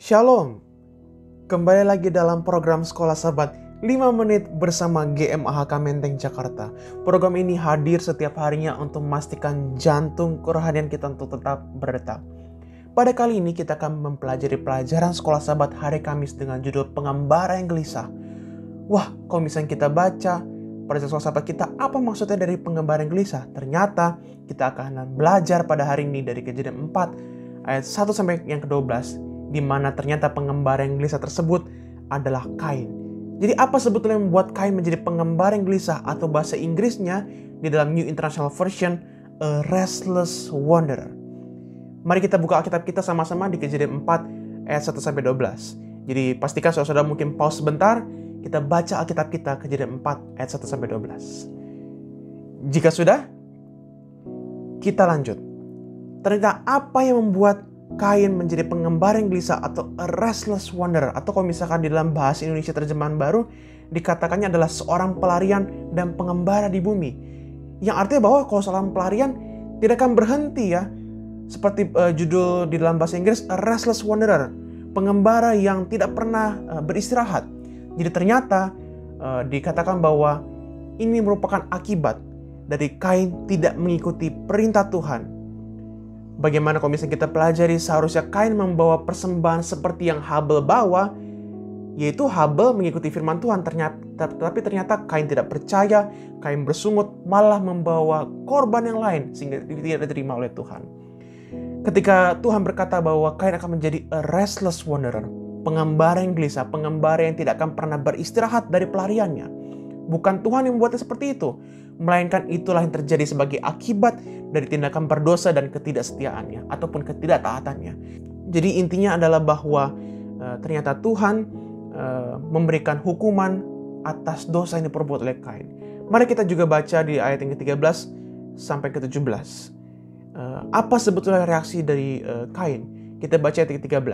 Shalom, kembali lagi dalam program Sekolah Sahabat 5 menit bersama GMAHK Menteng Jakarta. Program ini hadir setiap harinya untuk memastikan jantung kerohanian kita untuk tetap berdetak. Pada kali ini kita akan mempelajari pelajaran Sekolah Sahabat hari Kamis dengan judul Pengembara yang Gelisah. Wah, kalau misalnya kita baca pelajaran Sekolah Sahabat kita, apa maksudnya dari pengembara yang gelisah? Ternyata kita akan belajar pada hari ini dari Kejadian 4 ayat 1 sampai yang ke-12. Di mana ternyata pengembara yang gelisah tersebut adalah Kain. Jadi apa sebetulnya yang membuat Kain menjadi pengembara yang gelisah, atau bahasa Inggrisnya di dalam New International Version, a restless wanderer. Mari kita buka Alkitab kita sama-sama di Kejadian 4 ayat 1 sampai 12. Jadi pastikan saudara mungkin pause sebentar, kita baca Alkitab kita Kejadian 4 ayat 1 sampai 12. Jika sudah, kita lanjut. Ternyata apa yang membuat Kain menjadi pengembara yang gelisah atau a restless wanderer, atau kalau misalkan di dalam bahasa Indonesia terjemahan baru dikatakannya adalah seorang pelarian dan pengembara di bumi. Yang artinya bahwa kalau seorang pelarian tidak akan berhenti ya. Seperti judul di dalam bahasa Inggris, a restless wanderer, pengembara yang tidak pernah beristirahat. Jadi ternyata dikatakan bahwa ini merupakan akibat dari Kain tidak mengikuti perintah Tuhan. Bagaimana kalau misalnya kita pelajari, seharusnya Kain membawa persembahan seperti yang Habel bawa, yaitu Habel mengikuti firman Tuhan. Tapi ternyata Kain tidak percaya, Kain bersungut, malah membawa korban yang lain sehingga tidak diterima oleh Tuhan. Ketika Tuhan berkata bahwa Kain akan menjadi a restless wanderer, pengembara yang gelisah, pengembara yang tidak akan pernah beristirahat dari pelariannya. Bukan Tuhan yang membuatnya seperti itu, melainkan itulah yang terjadi sebagai akibat dari tindakan berdosa dan ketidaksetiaannya ataupun ketidaktaatannya. Jadi intinya adalah bahwa ternyata Tuhan memberikan hukuman atas dosa yang diperbuat oleh Kain. Mari kita juga baca di ayat yang ke-13 sampai ke-17. Apa sebetulnya reaksi dari Kain? Kita baca ayat ke-13.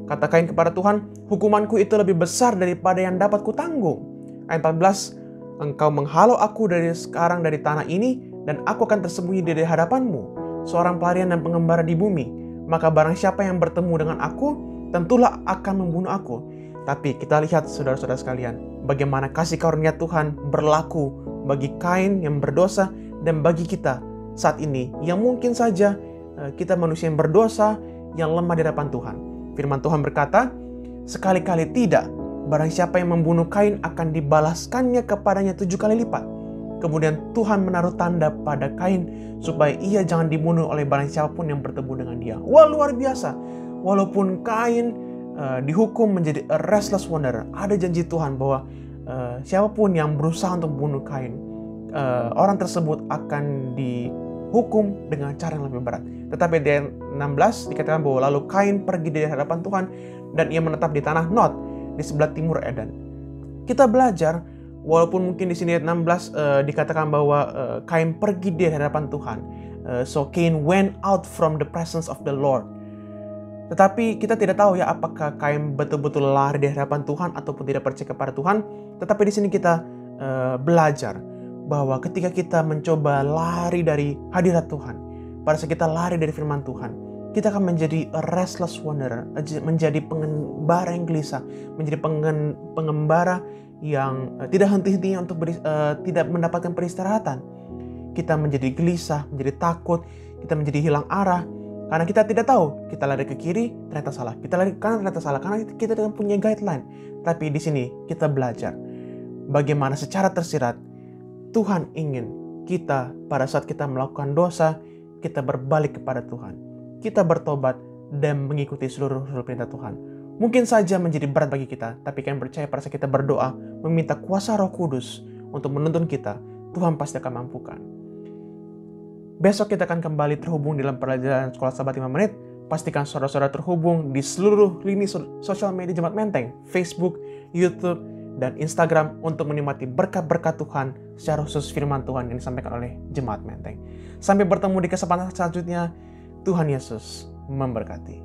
Kata Kain kepada Tuhan, "Hukumanku itu lebih besar daripada yang dapat kutanggung." Ayat 14, "Engkau menghalau aku dari sekarang dari tanah ini, dan aku akan tersembunyi dari hadapanmu, seorang pelarian dan pengembara di bumi. Maka barang siapa yang bertemu dengan aku, tentulah akan membunuh aku." Tapi kita lihat saudara-saudara sekalian, bagaimana kasih karunia Tuhan berlaku bagi Kain yang berdosa dan bagi kita saat ini, yang mungkin saja kita manusia yang berdosa, yang lemah di hadapan Tuhan. Firman Tuhan berkata, "Sekali-kali tidak, barang siapa yang membunuh Kain akan dibalaskannya kepadanya 7 kali lipat." Kemudian Tuhan menaruh tanda pada Kain supaya ia jangan dibunuh oleh barang siapapun yang bertemu dengan dia. Wah, luar biasa. Walaupun Kain dihukum menjadi a restless wanderer, ada janji Tuhan bahwa siapapun yang berusaha untuk membunuh Kain, orang tersebut akan dihukum dengan cara yang lebih berat. Tetapi di ayat 16 dikatakan bahwa lalu Kain pergi dari hadapan Tuhan dan ia menetap di tanah Nod di sebelah timur Eden. Kita belajar, walaupun mungkin di sini ayat 16 dikatakan bahwa Kain pergi dari hadapan Tuhan. So Cain went out from the presence of the Lord. Tetapi kita tidak tahu ya apakah Kain betul-betul lari dari hadapan Tuhan ataupun tidak percaya kepada Tuhan. Tetapi di sini kita belajar bahwa ketika kita mencoba lari dari hadirat Tuhan, pada saat kita lari dari firman Tuhan, kita akan menjadi a restless wanderer, menjadi pengembara yang gelisah, menjadi pengembara yang tidak henti-hentinya untuk tidak mendapatkan peristirahatan. Kita menjadi gelisah, menjadi takut, kita menjadi hilang arah, karena kita tidak tahu, kita lari ke kiri, ternyata salah. Kita lari ke kanan, ternyata salah, karena kita tidak punya guideline. Tapi di sini kita belajar bagaimana secara tersirat Tuhan ingin kita pada saat kita melakukan dosa, kita berbalik kepada Tuhan. Kita bertobat dan mengikuti seluruh perintah Tuhan. Mungkin saja menjadi berat bagi kita, tapi kalian percaya pada saat kita berdoa, meminta kuasa Roh Kudus untuk menuntun kita, Tuhan pasti akan mampukan. Besok kita akan kembali terhubung dalam pelajaran Sekolah Sahabat 5 menit. Pastikan saudara-saudara terhubung di seluruh lini sosial media Jemaat Menteng, Facebook, YouTube, dan Instagram untuk menikmati berkat-berkat Tuhan secara khusus firman Tuhan yang disampaikan oleh Jemaat Menteng. Sampai bertemu di kesempatan selanjutnya. Tuhan Yesus memberkati.